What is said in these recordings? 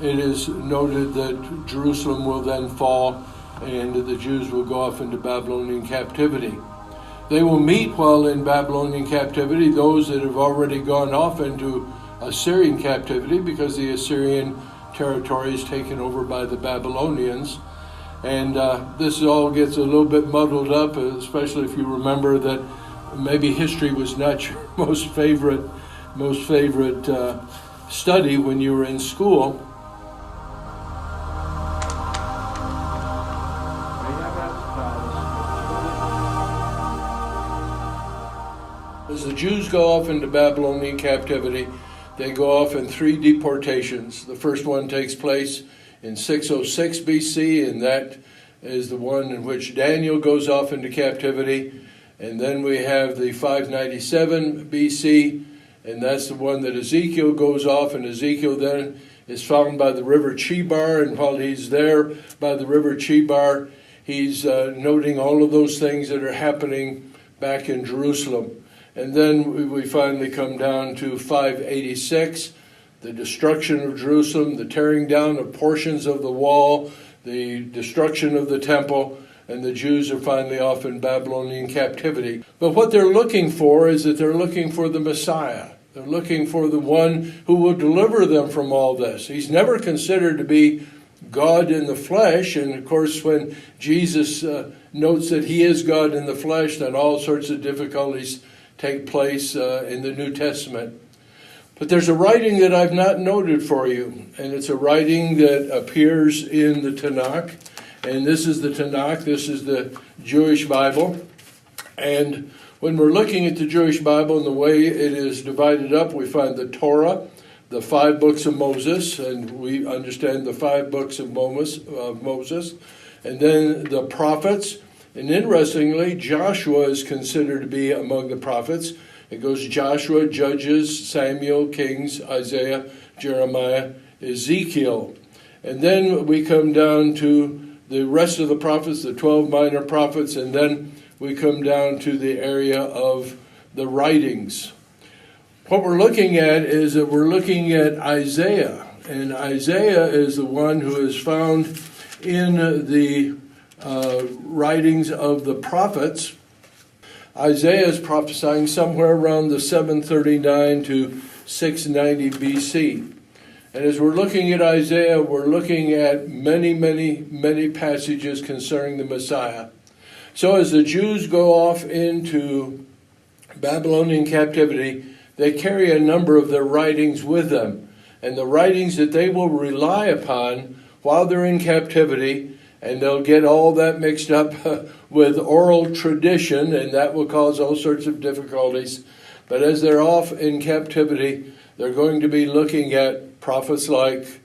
it is noted that Jerusalem will then fall and the Jews will go off into Babylonian captivity. They will meet while in Babylonian captivity those that have already gone off into Assyrian captivity, because the Assyrian territory is taken over by the Babylonians. And this all gets a little bit muddled up, especially if you remember that maybe history was not your most favorite study when you were in school. As the Jews go off into Babylonian captivity, they go off in 3 deportations. The first one takes place in 606 BC, and that is the one in which Daniel goes off into captivity. And then we have the 597 BC, and that's the one that Ezekiel goes off, and Ezekiel then is found by the river Chebar, and while he's there by the river Chebar, he's noting all of those things that are happening back in Jerusalem. And then we finally come down to 586, the destruction of Jerusalem, the tearing down of portions of the wall, the destruction of the temple, and the Jews are finally off in Babylonian captivity. But what they're looking for is that they're looking for the Messiah. They're looking for the one who will deliver them from all this. He's never considered to be God in the flesh, and of course when Jesus notes that he is God in the flesh, then all sorts of difficulties take place in the New Testament. But there's a writing that I've not noted for you, and it's a writing that appears in the Tanakh. And this is the Tanakh, this is the Jewish Bible. And when we're looking at the Jewish Bible and the way it is divided up, we find the Torah, the 5 books of Moses, and we understand the 5 books of Moses, and then the prophets. And interestingly, Joshua is considered to be among the prophets. It goes Joshua, Judges, Samuel, Kings, Isaiah, Jeremiah, Ezekiel. And then we come down to the rest of the prophets, the 12 minor prophets, and then we come down to the area of the writings. What we're looking at is that we're looking at Isaiah. And Isaiah is the one who is found in the writings of the prophets. Isaiah is prophesying somewhere around the 739 to 690 BC. And as we're looking at Isaiah, we're looking at many passages concerning the Messiah. So as the Jews go off into Babylonian captivity, they carry a number of their writings with them. And the writings that they will rely upon while they're in captivity, and they'll get all that mixed up with oral tradition, and that will cause all sorts of difficulties. But as they're off in captivity, they're going to be looking at prophets like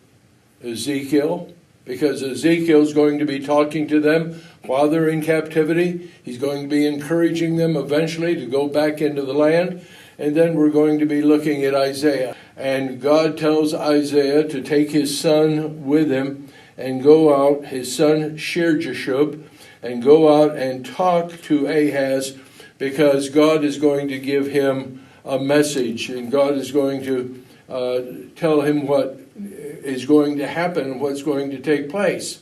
Ezekiel, because Ezekiel's going to be talking to them while they're in captivity. He's going to be encouraging them eventually to go back into the land. And then we're going to be looking at Isaiah. And God tells Isaiah to take his son with him and go out, his son Shear-Jashub, and go out and talk to Ahaz, because God is going to give him a message, and God is going to tell him what is going to happen and what's going to take place.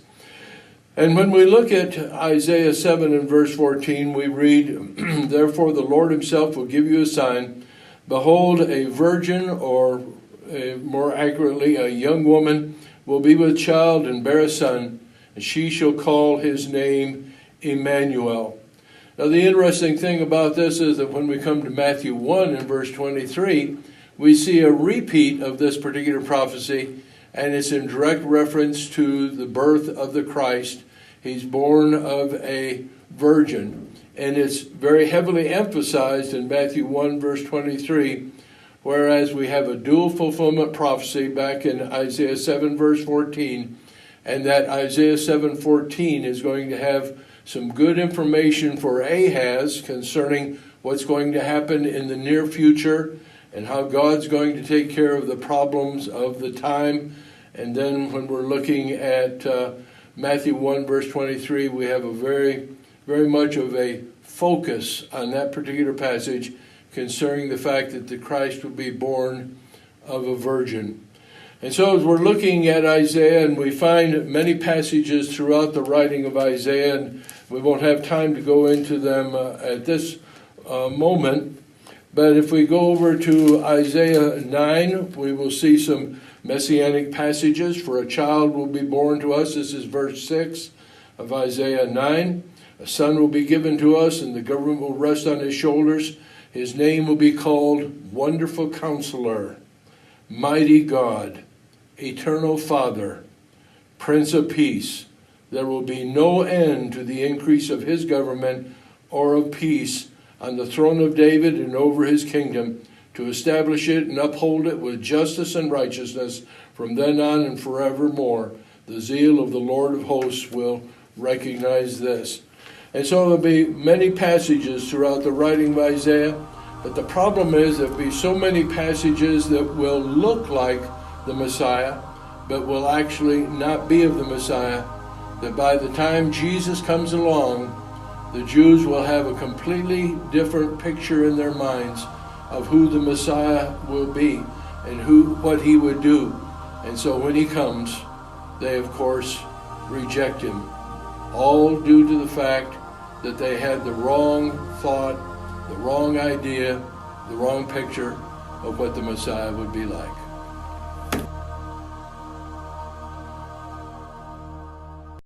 And when we look at Isaiah 7 and verse 14, we read, "Therefore the Lord himself will give you a sign. Behold, a virgin," or more accurately, a young woman, "will be with child and bear a son, and she shall call his name Emmanuel." Now the interesting thing about this is that when we come to Matthew 1 and verse 23, we see a repeat of this particular prophecy, and it's in direct reference to the birth of the Christ. He's born of a virgin. And it's very heavily emphasized in Matthew 1 verse 23, whereas we have a dual fulfillment prophecy back in Isaiah 7 verse 14, and that Isaiah 7:14 is going to have some good information for Ahaz concerning what's going to happen in the near future and how God's going to take care of the problems of the time. And then when we're looking at Matthew 1 verse 23, we have a very much of a focus on that particular passage concerning the fact that the Christ would be born of a virgin. And so as we're looking at Isaiah, and we find many passages throughout the writing of Isaiah, and we won't have time to go into them at this moment, but if we go over to Isaiah 9, we will see some Messianic passages. For a child will be born to us. This is verse 6 of Isaiah 9. A son will be given to us, and the government will rest on his shoulders. His name will be called Wonderful Counselor, Mighty God, Eternal Father, Prince of Peace. There will be no end to the increase of his government or of peace on the throne of David and over his kingdom, to establish it and uphold it with justice and righteousness from then on and forevermore. The zeal of the Lord of hosts will recognize this. And so there'll be many passages throughout the writing of Isaiah, but the problem is there'll be so many passages that will look like the Messiah, but will actually not be of the Messiah, that by the time Jesus comes along, the Jews will have a completely different picture in their minds of who the Messiah will be and what he would do. And so when he comes, they of course reject him, all due to the fact that they had the wrong thought, the wrong idea, the wrong picture of what the Messiah would be like.